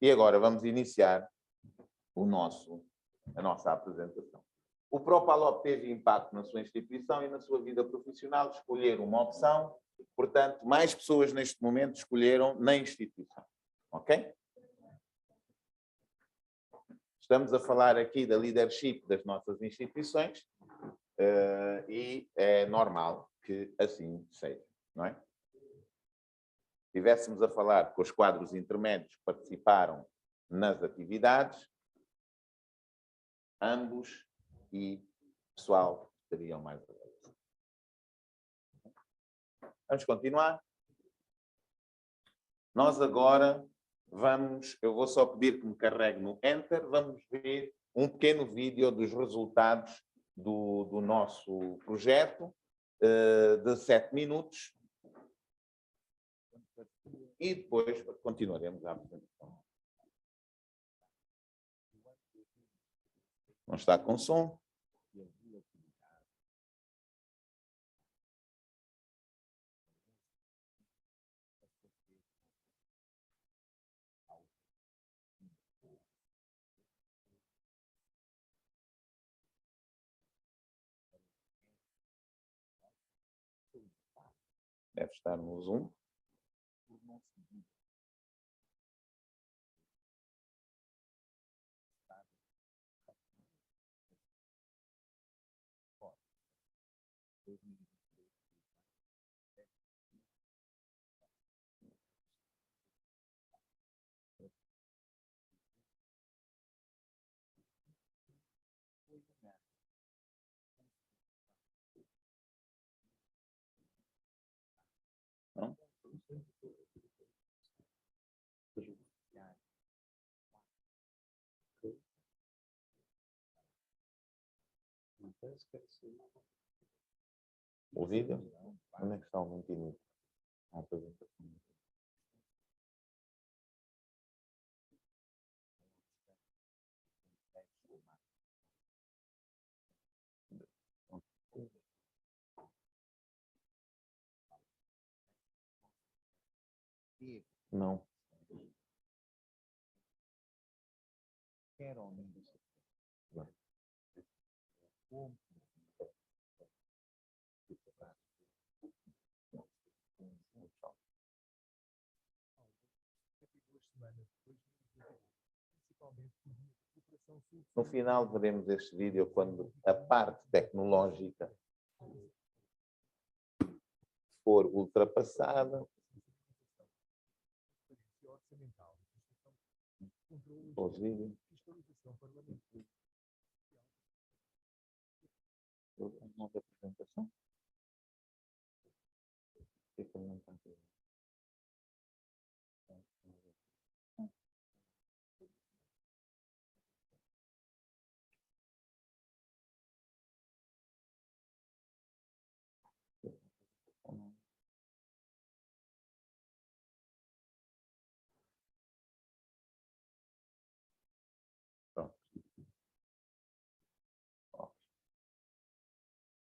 E agora vamos iniciar a nossa apresentação. O Propalop teve impacto na sua instituição e na sua vida profissional. Escolher uma opção, portanto, mais pessoas neste momento escolheram na instituição. Ok? Estamos a falar aqui da leadership das nossas instituições e é normal que assim seja, não é? Se estivéssemos a falar com os quadros intermédios que participaram nas atividades, ambos e pessoal estariam mais abertos. Vamos continuar. Nós agora eu vou só pedir que me carregue no Enter, vamos ver um pequeno vídeo dos resultados do nosso projeto, de 7 minutos, e depois continuaremos a apresentação. Não está com som? Deve estar no Zoom. Não? O vídeo? Onde é que está o 20 minutos? A apresentação. Não. No final veremos este vídeo quando a parte tecnológica for ultrapassada. Os vídeos. Uma apresentação.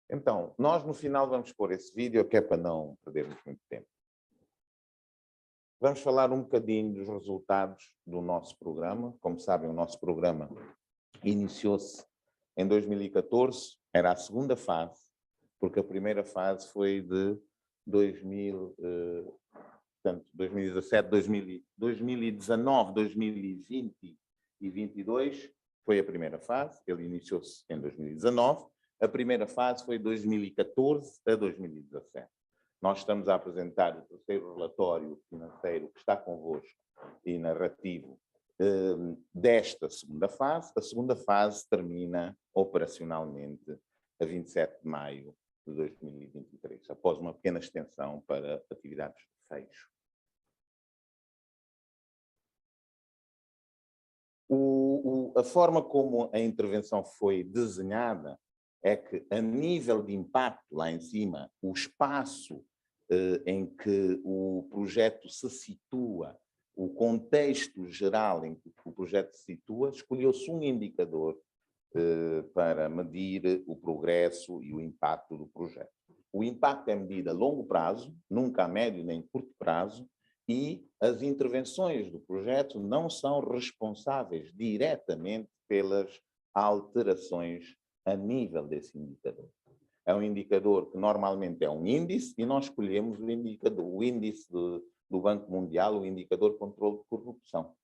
Então, nós no final vamos pôr esse vídeo, que é para não perdermos muito tempo. Vamos falar um bocadinho dos resultados do nosso programa. Como sabem, o nosso programa iniciou-se em 2014, era a segunda fase, porque a primeira fase foi de 2017, 2019, 2020 e 2022, foi a primeira fase, ele iniciou-se em 2019. A primeira fase foi de 2014 a 2017. Nós estamos a apresentar o terceiro relatório financeiro que está convosco e narrativo desta segunda fase. A segunda fase termina operacionalmente a 27 de maio de 2023, após uma pequena extensão para atividades de fecho. A forma como a intervenção foi desenhada é que, a nível de impacto lá em cima, o espaço em que o projeto se situa, o contexto geral em que o projeto se situa, escolheu-se um indicador para medir o progresso e o impacto do projeto. O impacto é medido a longo prazo, nunca a médio nem curto prazo, e as intervenções do projeto não são responsáveis diretamente pelas alterações a nível desse indicador. É um indicador que normalmente é um índice e nós escolhemos o índice do Banco Mundial, o indicador de controle de corrupção.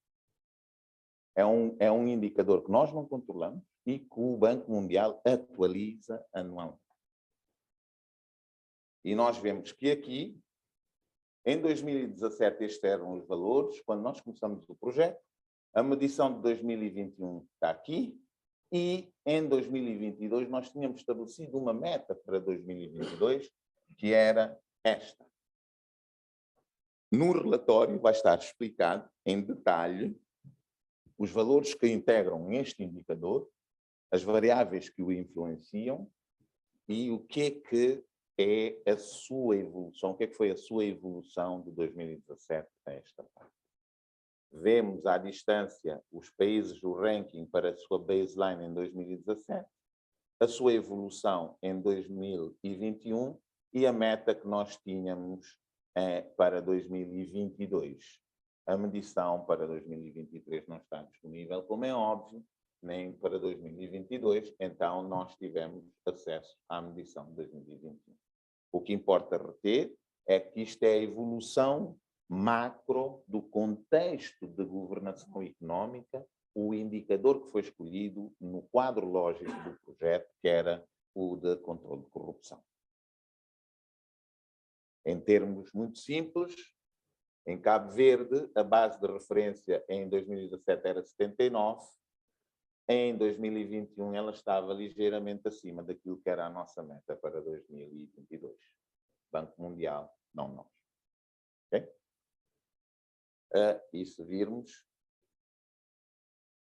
É um indicador que nós não controlamos e que o Banco Mundial atualiza anualmente. E nós vemos que aqui, em 2017, estes eram os valores, quando nós começamos o projeto. A medição de 2021 está aqui. E em 2022 nós tínhamos estabelecido uma meta para 2022, que era esta. No relatório vai estar explicado em detalhe os valores que integram este indicador, as variáveis que o influenciam e o que é a sua evolução, o que foi a sua evolução de 2017 a esta parte. Vemos à distância os países do ranking para a sua baseline em 2017, a sua evolução em 2021 e a meta que nós tínhamos para 2022. A medição para 2023 não está disponível, como é óbvio, nem para 2022, então nós tivemos acesso à medição de 2021. O que importa reter é que isto é a evolução macro do contexto de governação económica, o indicador que foi escolhido no quadro lógico do projeto, que era o de controle de corrupção. Em termos muito simples, em Cabo Verde, a base de referência em 2017 era 79, em 2021 ela estava ligeiramente acima daquilo que era a nossa meta para 2022. Banco Mundial, não nós. Ok? E se virmos,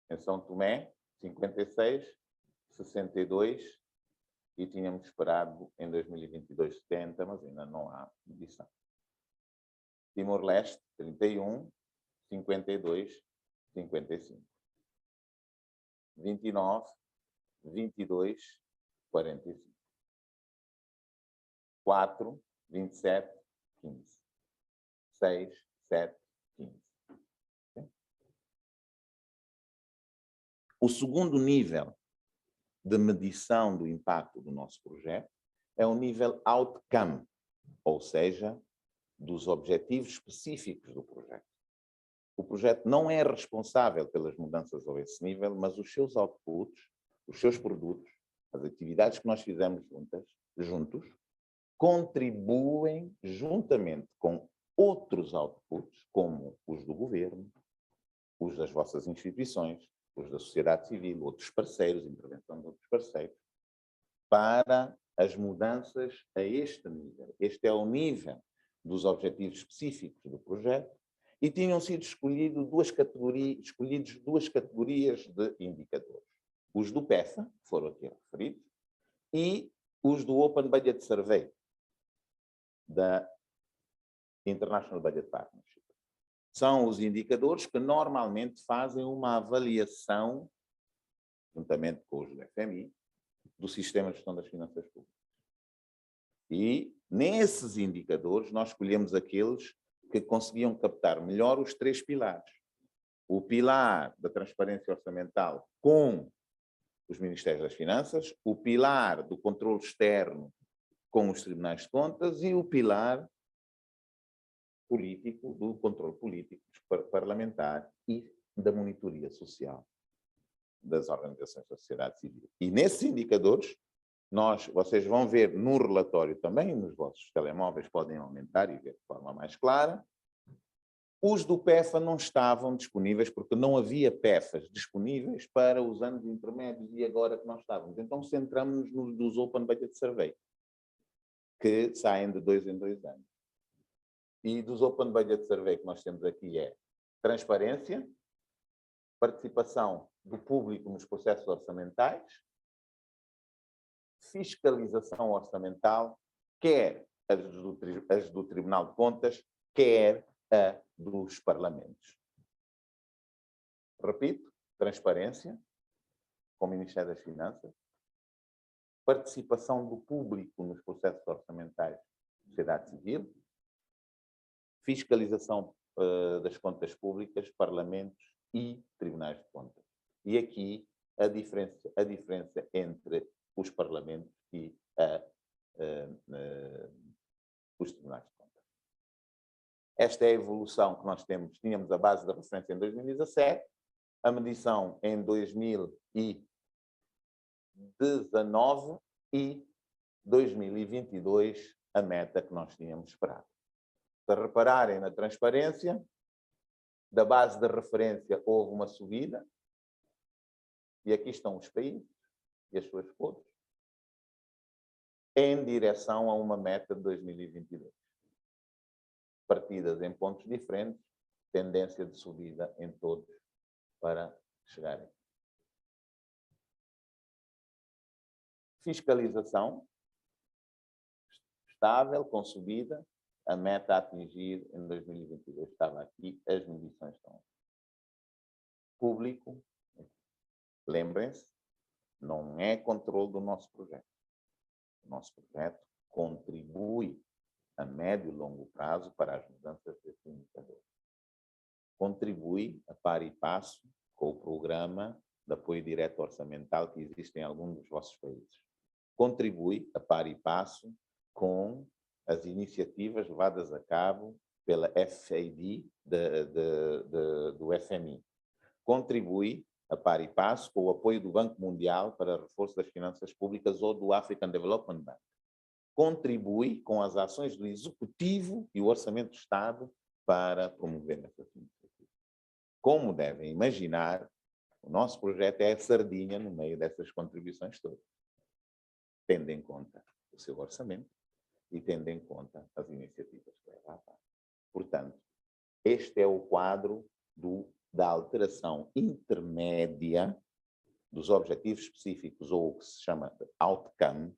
em São Tomé, 56, 62, e tínhamos esperado em 2022 70, mas ainda não há medição. Timor-Leste, 31, 52, 55. 29, 22, 45. 4, 27, 15. 6, 7, 15. Okay? O segundo nível de medição do impacto do nosso projeto é o nível outcome, ou seja, dos objetivos específicos do projeto. O projeto não é responsável pelas mudanças a esse nível, mas os seus outputs, os seus produtos, as atividades que nós fizemos juntos, contribuem juntamente com outros outputs, como os do governo, os das vossas instituições, os da sociedade civil, outros parceiros, intervenção de outros parceiros, para as mudanças a este nível. Este é o nível dos objetivos específicos do projeto e tinham sido escolhidas duas categorias de indicadores. Os do PEFA, que foram aqui referidos, e os do Open Budget Survey, da International Budget Partnership. São os indicadores que normalmente fazem uma avaliação, juntamente com os do FMI, do Sistema de Gestão das Finanças Públicas. E, nesses indicadores, nós escolhemos aqueles que conseguiam captar melhor os três pilares. O pilar da transparência orçamental com os Ministérios das Finanças, o pilar do controle externo com os tribunais de contas e o pilar político, do controle político parlamentar e da monitoria social das organizações da sociedade civil. E nesses indicadores, vocês vão ver no relatório também, nos vossos telemóveis podem aumentar e ver de forma mais clara, os do PEFA não estavam disponíveis porque não havia PEFAs disponíveis para os anos intermédios e agora que nós estávamos. Então centramos-nos nos dos Open Budget Survey, que saem de 2 em 2 anos. E dos Open Budget Survey que nós temos aqui é transparência, participação do público nos processos orçamentais, fiscalização orçamental, quer as do Tribunal de Contas, quer a dos parlamentos. Repito, transparência, com o Ministério das Finanças, participação do público nos processos orçamentais da sociedade civil, fiscalização das contas públicas, parlamentos e tribunais de contas. E aqui a diferença entre os parlamentos e os tribunais de contas. Esta é a evolução que nós tínhamos a base da referência em 2017, a medição em 2019 e 2022 a meta que nós tínhamos esperado. Para repararem na transparência, da base de referência houve uma subida, e aqui estão os países e as suas cores, em direção a uma meta de 2022. Partidas em pontos diferentes, tendência de subida em todos para chegarem. Fiscalização estável, com subida, a meta a atingir em 2022 estava aqui, as medições estão aqui. Público, lembrem-se, não é controle do nosso projeto. O nosso projeto contribui a médio e longo prazo para as mudanças desse indicador. Contribui a par e passo com o programa de apoio direto orçamental que existe em algum dos vossos países. Contribui a par e passo com as iniciativas levadas a cabo pela FAD do FMI. Contribui a par e passo com o apoio do Banco Mundial para reforço das finanças públicas ou do African Development Bank. Contribui com as ações do Executivo e o Orçamento do Estado para promover essas iniciativas. Como devem imaginar, o nosso projeto é a sardinha no meio dessas contribuições todas, tendo em conta o seu orçamento e tendo em conta as iniciativas que leva a cabo. Portanto, este é o quadro da alteração intermédia dos objetivos específicos, ou o que se chama de outcome,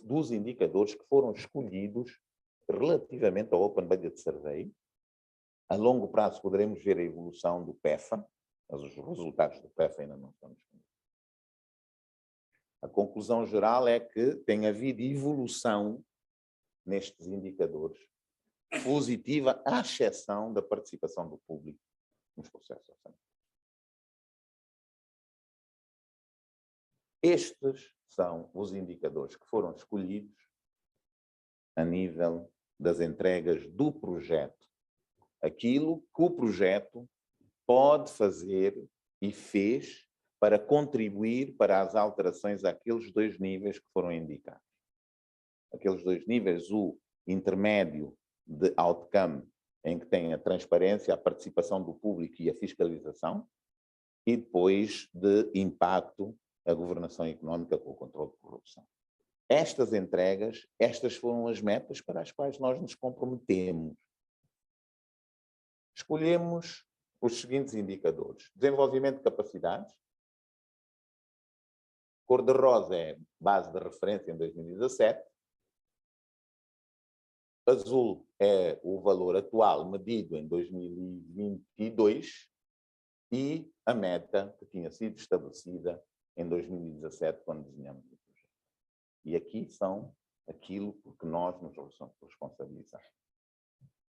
dos indicadores que foram escolhidos relativamente ao Open Budget Survey. A longo prazo poderemos ver a evolução do PEFA, mas os resultados do PEFA ainda não estão disponíveis. A conclusão geral é que tem havido evolução nestes indicadores, positiva, à exceção da participação do público nos processos orçamentais. Estes são os indicadores que foram escolhidos a nível das entregas do projeto. Aquilo que o projeto pode fazer e fez para contribuir para as alterações àqueles dois níveis que foram indicados. Aqueles dois níveis, o intermédio de outcome, em que tem a transparência, a participação do público e a fiscalização, e depois de impacto, a governação económica com o controle de corrupção. Estas entregas, estas foram as metas para as quais nós nos comprometemos. Escolhemos os seguintes indicadores. Desenvolvimento de capacidades. Cor-de-rosa é base de referência em 2017. Azul é o valor atual medido em 2022 e a meta que tinha sido estabelecida em 2017, quando desenhamos o projeto. E aqui são aquilo por que nós nos responsabilizamos.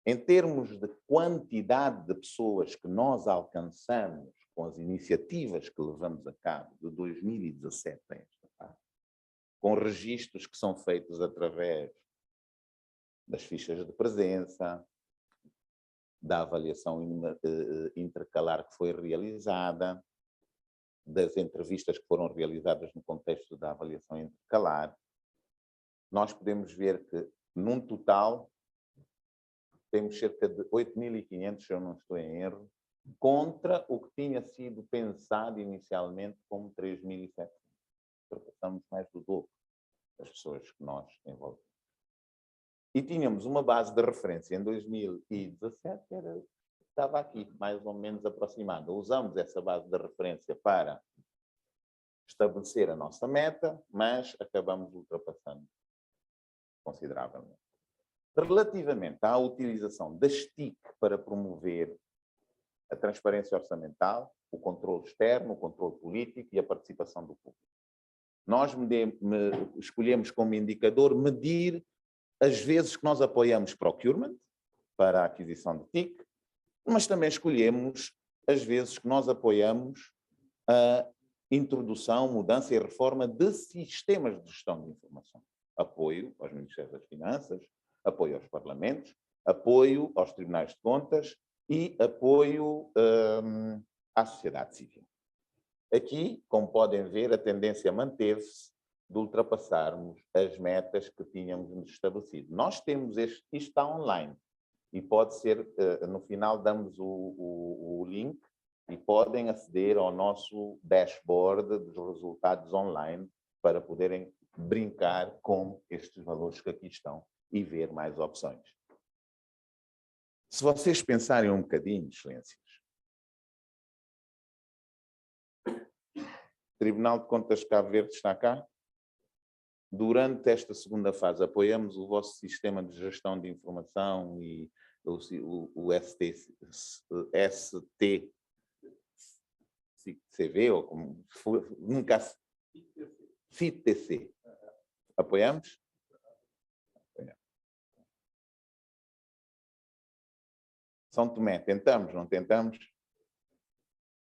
Em termos de quantidade de pessoas que nós alcançamos com as iniciativas que levamos a cabo de 2017 a esta parte, com registros que são feitos através das fichas de presença, da avaliação intercalar que foi realizada, das entrevistas que foram realizadas no contexto da avaliação intercalar, nós podemos ver que, num total, temos cerca de 8.500, se eu não estou em erro, contra o que tinha sido pensado inicialmente como 3.700. Passamos mais do dobro das pessoas que nós envolvemos. E tínhamos uma base de referência em 2017 que estava aqui, mais ou menos aproximada. Usamos essa base de referência para estabelecer a nossa meta, mas acabamos ultrapassando consideravelmente. Relativamente à utilização da STIC para promover a transparência orçamental, o controle externo, o controle político e a participação do público. Nós escolhemos como indicador medir as vezes que nós apoiamos procurement, para a aquisição de TIC, mas também escolhemos as vezes que nós apoiamos a introdução, mudança e reforma de sistemas de gestão de informação. Apoio aos Ministérios das Finanças, apoio aos Parlamentos, apoio aos Tribunais de Contas e apoio à sociedade civil. Aqui, como podem ver, a tendência manteve-se de ultrapassarmos as metas que tínhamos nos estabelecido. Nós temos isto está online e pode ser, no final damos o link e podem aceder ao nosso dashboard dos resultados online para poderem brincar com estes valores que aqui estão e ver mais opções. Se vocês pensarem um bocadinho, excelências, o Tribunal de Contas de Cabo Verde está cá. Durante esta segunda fase, apoiamos o vosso sistema de gestão de informação e o STCV, ou como nunca FITC. Apoiamos? Apoiamos. São Tomé, tentamos, não tentamos?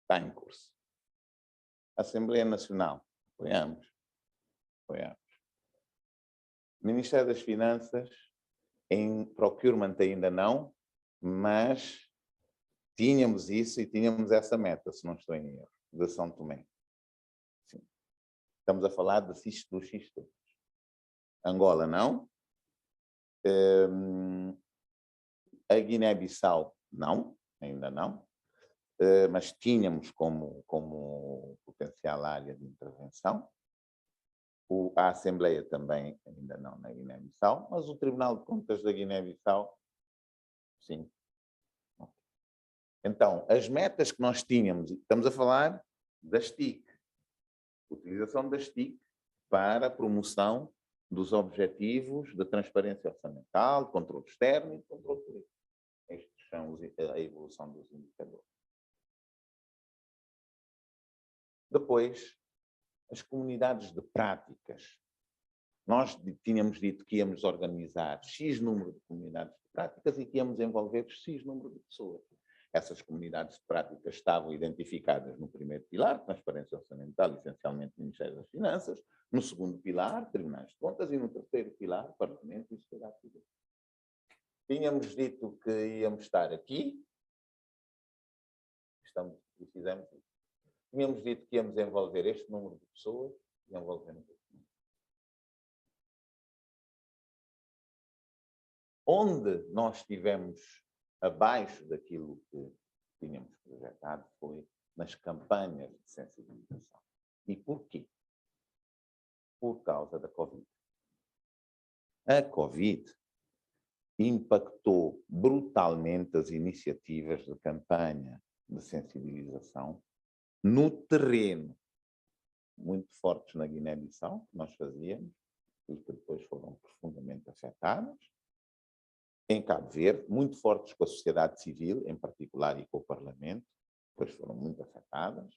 Está em curso. Assembleia Nacional, apoiamos? Apoiamos. Ministério das Finanças, em procurement ainda não, mas tínhamos isso e tínhamos essa meta, se não estou em erro, de São Tomé. Sim. Estamos a falar dos sistemas. Angola não. A Guiné-Bissau não, ainda não. Mas tínhamos como potencial área de intervenção. A Assembleia também, ainda não na Guiné-Bissau, mas o Tribunal de Contas da Guiné-Bissau, sim. Então, as metas que nós tínhamos, estamos a falar das TIC, utilização das TIC para a promoção dos objetivos de transparência orçamental, de controle externo e de controle político. Estes são a evolução dos indicadores. Depois, as comunidades de práticas. Nós tínhamos dito que íamos organizar X número de comunidades de práticas e que íamos envolver X número de pessoas. Essas comunidades de práticas estavam identificadas no primeiro pilar, transparência orçamental, essencialmente Ministério das Finanças, no segundo pilar, Tribunais de Contas, e no terceiro pilar, Parlamento e Sociedade Civil. Tínhamos dito que íamos estar aqui, e fizemos isso. Tínhamos dito que íamos envolver este número de pessoas e envolvemos este número. Onde nós estivemos abaixo daquilo que tínhamos projetado foi nas campanhas de sensibilização. E porquê? Por causa da Covid. A Covid impactou brutalmente as iniciativas de campanha de sensibilização no terreno, muito fortes na Guiné-Bissau, que nós fazíamos, e que depois foram profundamente afetadas. Em Cabo Verde, muito fortes com a sociedade civil, em particular, e com o Parlamento, depois foram muito afetadas.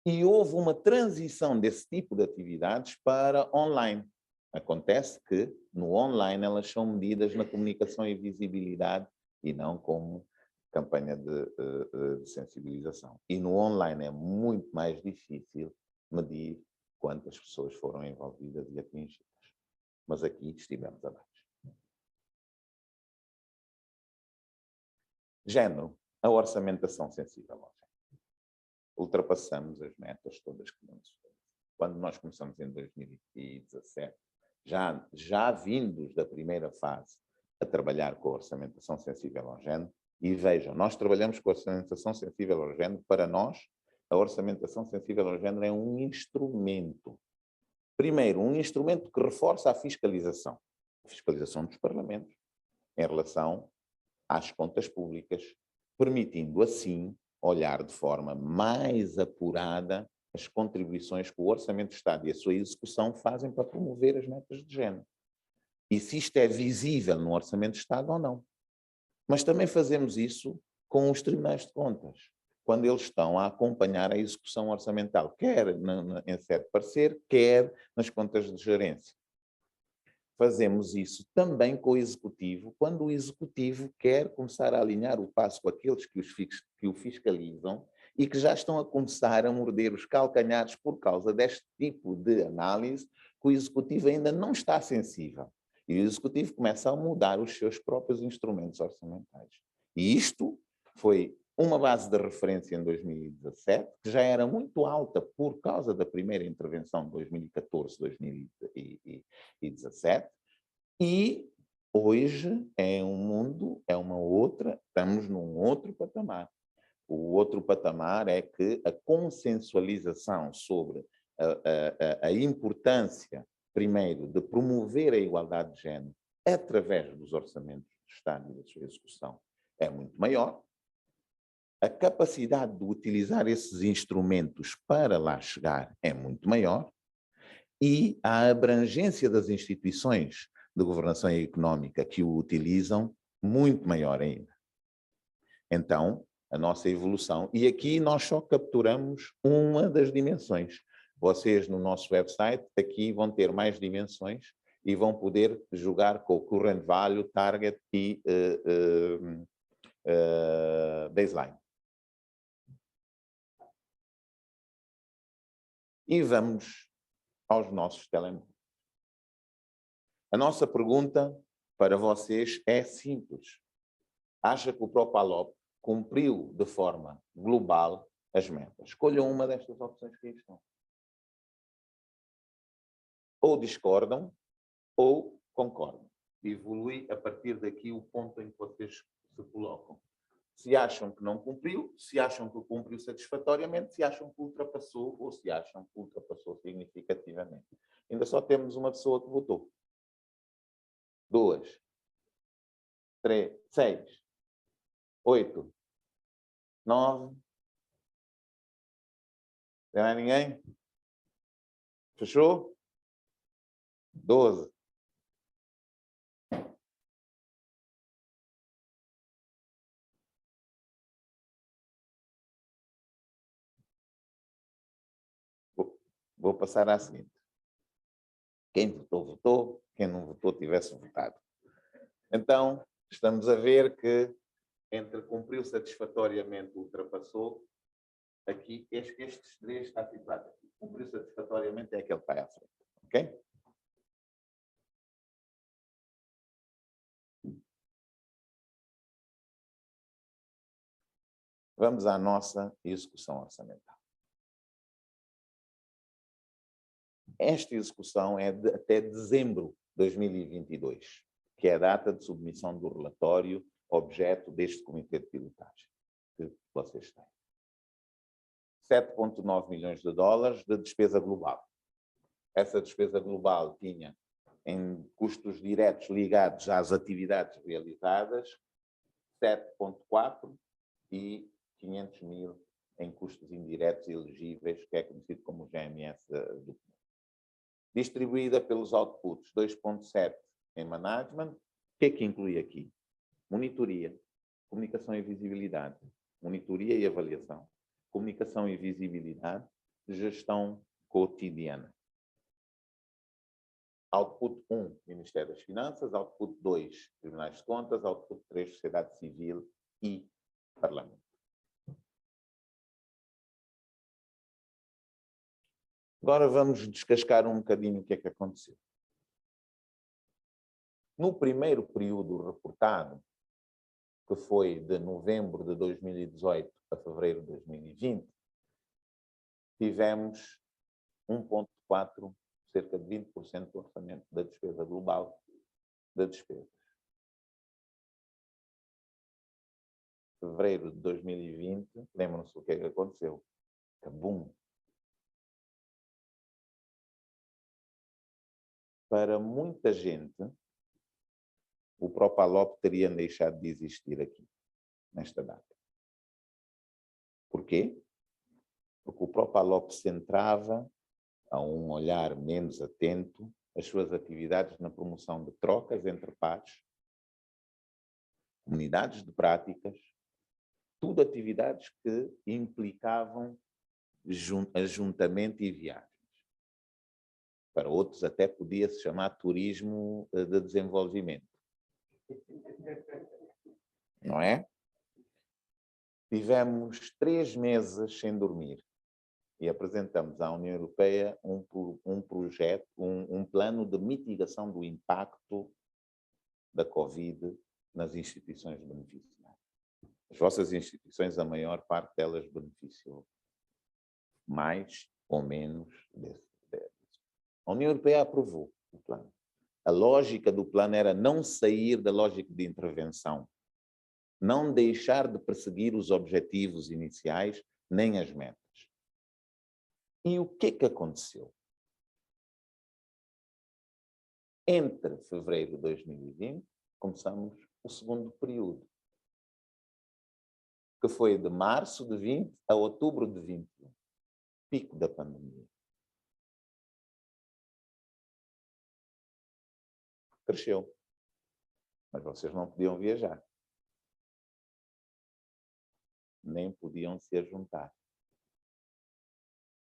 E houve uma transição desse tipo de atividades para online. Acontece que, no online, elas são medidas na comunicação e visibilidade e não como campanha de sensibilização. E no online é muito mais difícil medir quantas pessoas foram envolvidas e atingidas. Mas aqui estivemos abaixo. Género, a orçamentação sensível ao género. Ultrapassamos as metas todas que nos estabelecidas. Quando nós começamos em 2017, já vindos da primeira fase a trabalhar com a orçamentação sensível ao género, e vejam, nós trabalhamos com a orçamentação sensível ao género, para nós, a orçamentação sensível ao género é um instrumento. Primeiro, um instrumento que reforça a fiscalização dos parlamentos, em relação às contas públicas, permitindo assim olhar de forma mais apurada as contribuições que o Orçamento de Estado e a sua execução fazem para promover as metas de género. E se isto é visível no Orçamento de Estado ou não. Mas também fazemos isso com os Tribunais de Contas, quando eles estão a acompanhar a execução orçamental, quer em sede de parecer, quer nas contas de gerência. fazemos isso também com o Executivo, quando o Executivo quer começar a alinhar o passo com aqueles que o fiscalizam e que já estão a começar a morder os calcanhares por causa deste tipo de análise, que o Executivo ainda não está sensível. E o Executivo começa a mudar os seus próprios instrumentos orçamentais. E isto foi uma base de referência em 2017, que já era muito alta por causa da primeira intervenção de 2014, 2017, e hoje é um mundo, é uma outra, estamos num outro patamar. O outro patamar é que a consensualização sobre a importância, primeiro, de promover a igualdade de género através dos orçamentos do Estado e da sua execução é muito maior. A capacidade de utilizar esses instrumentos para lá chegar é muito maior e a abrangência das instituições de governação económica que o utilizam muito maior ainda. Então, a nossa evolução, e aqui nós só capturamos uma das dimensões. Vocês no nosso website aqui vão ter mais dimensões e vão poder jogar com o current value, target e baseline. E vamos aos nossos telemóveis. A nossa pergunta para vocês é simples. Acha que o Propalop cumpriu de forma global as metas? Escolham uma destas opções que aí estão. Ou discordam, ou concordam. Evolui a partir daqui o ponto em que vocês se colocam. Se acham que não cumpriu, se acham que cumpriu satisfatoriamente, se acham que ultrapassou ou se acham que ultrapassou significativamente. Ainda só temos uma pessoa que votou. 2, 3, 6, 8, 9. Tem mais ninguém? Fechou? 12. Vou passar à seguinte. Quem votou, votou. Quem não votou, tivesse votado. Então, estamos a ver que entre cumpriu satisfatoriamente, ultrapassou, aqui, estes três está situado aqui. Cumpriu satisfatoriamente é aquele que vai à frente. Ok? Vamos à nossa execução orçamental. Esta execução é até dezembro de 2022, que é a data de submissão do relatório objeto deste comitê de pilotagem que vocês têm. 7,9 milhões de dólares de despesa global. Essa despesa global tinha, em custos diretos ligados às atividades realizadas, 7,4 e 500 mil em custos indiretos elegíveis, que é conhecido como GMS do distribuída pelos outputs 2,7 em management. O que é que inclui aqui? Monitoria, comunicação e visibilidade, monitoria e avaliação, comunicação e visibilidade, gestão cotidiana. Output 1, Ministério das Finanças, Output 2, Tribunais de Contas, Output 3, Sociedade Civil e Parlamento. Agora vamos descascar um bocadinho o que é que aconteceu. No primeiro período reportado, que foi de novembro de 2018 a fevereiro de 2020, tivemos 1,4, cerca de 20% do orçamento da despesa global de despesas. Fevereiro de 2020, lembram-se o que é que aconteceu? Cabum! Para muita gente, o Propalop teria deixado de existir aqui, nesta data. Porquê? Porque o Propalop centrava, a um olhar menos atento, as suas atividades na promoção de trocas entre pares, comunidades de práticas, tudo atividades que implicavam ajuntamento e viagens. Para outros até podia se chamar turismo de desenvolvimento. Não é? Tivemos 3 meses sem dormir e apresentamos à União Europeia um projeto, um plano de mitigação do impacto da Covid nas instituições beneficiárias. As vossas instituições, a maior parte delas beneficiou mais ou menos desse. A União Europeia aprovou o plano. A lógica do plano era não sair da lógica de intervenção, não deixar de perseguir os objetivos iniciais nem as metas. E o que aconteceu? Entre fevereiro de 2020, começamos o segundo período, que foi de março de 20 a outubro de 21, pico da pandemia. Cresceu. Mas vocês não podiam viajar. Nem podiam se ajuntar.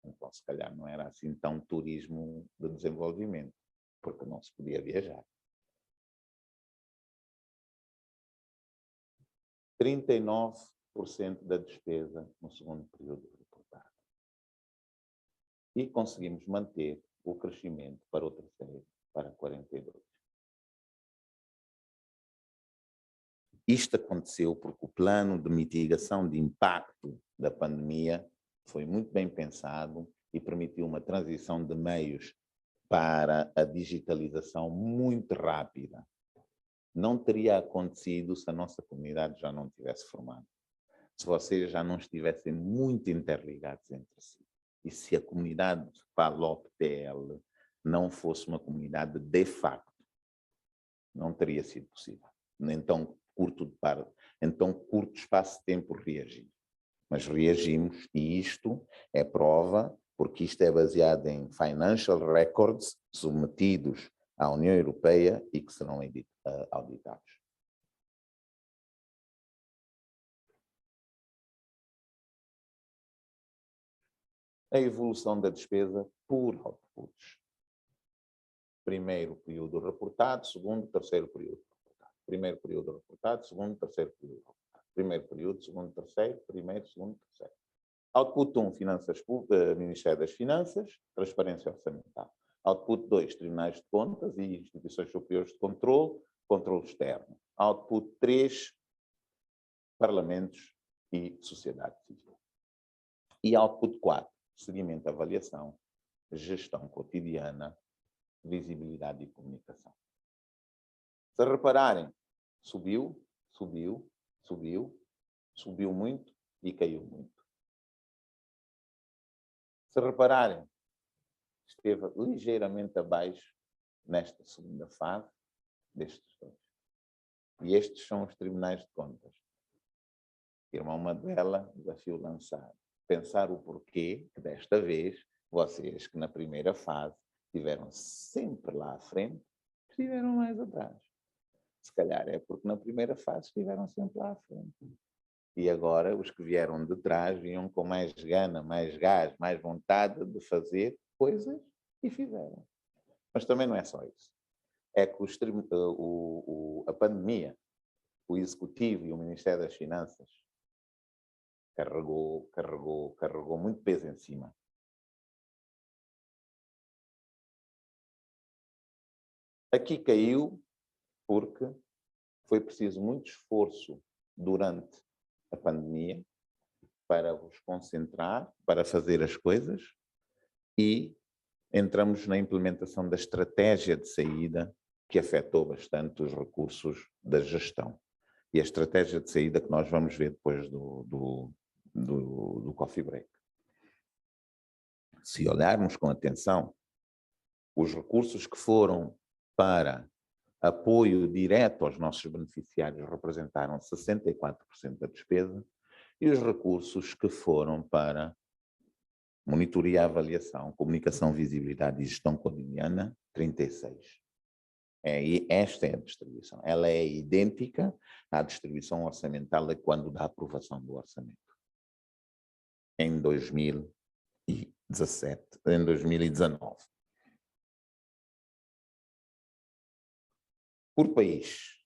Então, se calhar, não era assim tão turismo de desenvolvimento, porque não se podia viajar. 39% da despesa no segundo período reportado. E conseguimos manter o crescimento para o terceiro, para 42%. Isto aconteceu porque o plano de mitigação de impacto da pandemia foi muito bem pensado e permitiu uma transição de meios para a digitalização muito rápida. Não teria acontecido se a nossa comunidade já não tivesse formado, se vocês já não estivessem muito interligados entre si e se a comunidade PALOP-TL não fosse uma comunidade de facto, não teria sido possível. Então, curto espaço de tempo reagir. Mas reagimos e isto é prova, porque isto é baseado em financial records submetidos à União Europeia e que serão auditados. A evolução da despesa por outputs. Primeiro período reportado, segundo, terceiro período reportado. Primeiro período reportado, segundo, terceiro período reportado. Primeiro período, segundo, terceiro, primeiro, segundo, terceiro. Output 1, Finanças Públicas, Ministério das Finanças, Transparência Orçamental. Output 2, Tribunais de Contas e Instituições Superiores de Controle, Controle Externo. Output 3, Parlamentos e Sociedade Civil. E Output 4, Seguimento, Avaliação, Gestão Cotidiana, Visibilidade e Comunicação. Se repararem, subiu, subiu, subiu, subiu muito e caiu muito. Se repararem, esteve ligeiramente abaixo nesta segunda fase destes dois. E estes são os tribunais de contas. Irmão Madela, desafio lançado. Pensar o porquê que desta vez, vocês que na primeira fase estiveram sempre lá à frente, estiveram mais atrás. Se calhar é porque na primeira fase estiveram sempre lá à frente. E agora os que vieram de trás vinham com mais gana, mais gás, mais vontade de fazer coisas e fizeram. Mas também não é só isso. É que a pandemia, o Executivo e o Ministério das Finanças carregou muito peso em cima. Aqui caiu porque foi preciso muito esforço durante a pandemia para vos concentrar, para fazer as coisas e entramos na implementação da estratégia de saída que afetou bastante os recursos da gestão. E a estratégia de saída que nós vamos ver depois do coffee break. Se olharmos com atenção, os recursos que foram para apoio direto aos nossos beneficiários representaram 64% da despesa e os recursos que foram para monitoria, avaliação, comunicação, visibilidade e gestão cotidiana, 36%. Esta é a distribuição. Ela é idêntica à distribuição orçamental de quando da aprovação do orçamento. Em 2019. Por país,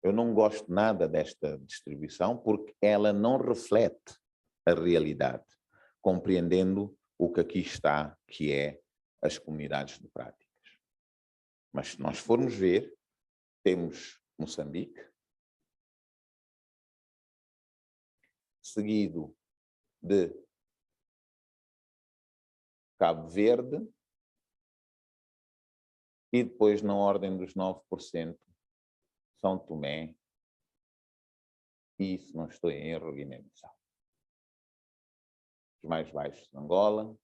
eu não gosto nada desta distribuição porque ela não reflete a realidade, compreendendo o que aqui está, que é as comunidades de práticas. Mas se nós formos ver, temos Moçambique, seguido de Cabo Verde, e depois, na ordem dos 9%, São Tomé e, se não estou em erro, Guiné-Bissau. Os mais baixos, Angola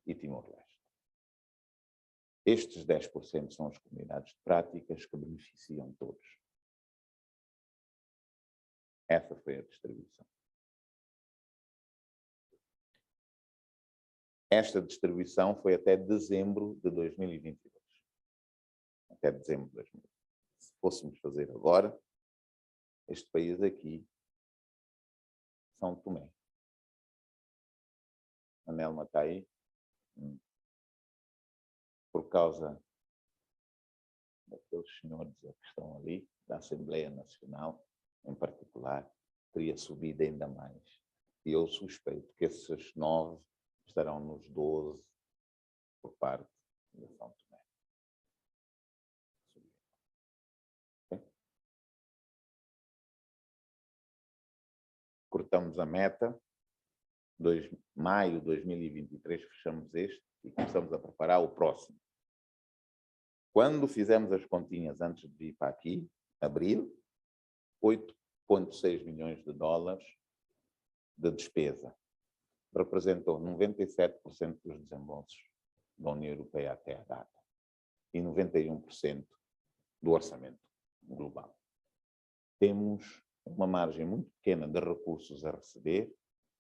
e Timor-Leste. Estes 10% são as comunidades de práticas que beneficiam todos. Essa foi a distribuição. Esta distribuição foi até dezembro de 2022. Até dezembro de 2022. Se fôssemos fazer agora, este país aqui, São Tomé. A Nelma está aí. Por causa daqueles senhores que estão ali, da Assembleia Nacional, em particular, teria subido ainda mais. E eu suspeito que esses 9 estarão nos 12 por parte de São Tomé. Okay? Cortamos a meta. Maio de 2023 fechamos este e começamos a preparar o próximo. Quando fizemos as continhas antes de vir para aqui, abril, 8,6 milhões de dólares de despesa. Representou 97% dos desembolsos da União Europeia até a data e 91% do orçamento global. Temos uma margem muito pequena de recursos a receber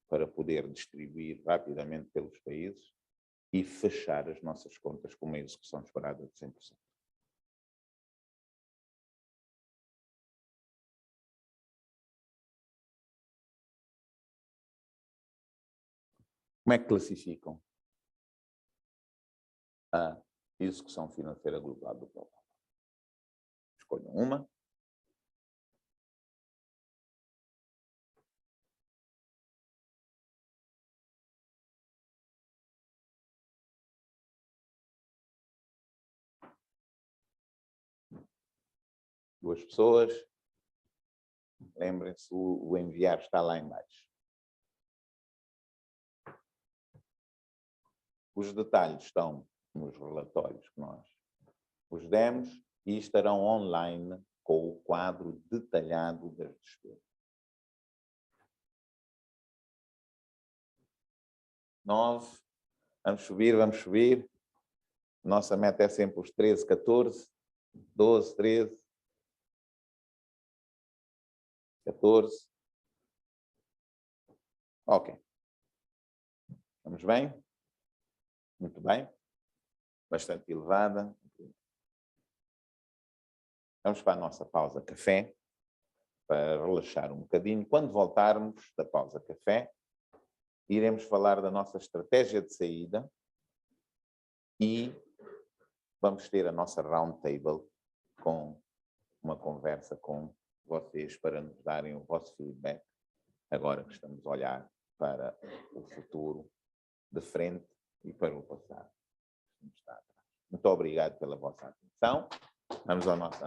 para poder distribuir rapidamente pelos países e fechar as nossas contas com uma execução esperada de 100%. Como é que classificam a execução financeira global do programa? Escolham uma. Duas pessoas. Lembrem-se, o enviar está lá embaixo. Os detalhes estão nos relatórios que nós os demos e estarão online com o quadro detalhado das despesas. 9. Vamos subir. Nossa meta é sempre os 13, 14, 12, 13, 14. Ok. Vamos bem? Muito bem. Bastante elevada. Vamos para a nossa pausa café, para relaxar um bocadinho. Quando voltarmos da pausa café, iremos falar da nossa estratégia de saída e vamos ter a nossa round table com uma conversa com vocês para nos darem o vosso feedback, agora que estamos a olhar para o futuro de frente e para o passado. Muito obrigado pela vossa atenção. Vamos ao nosso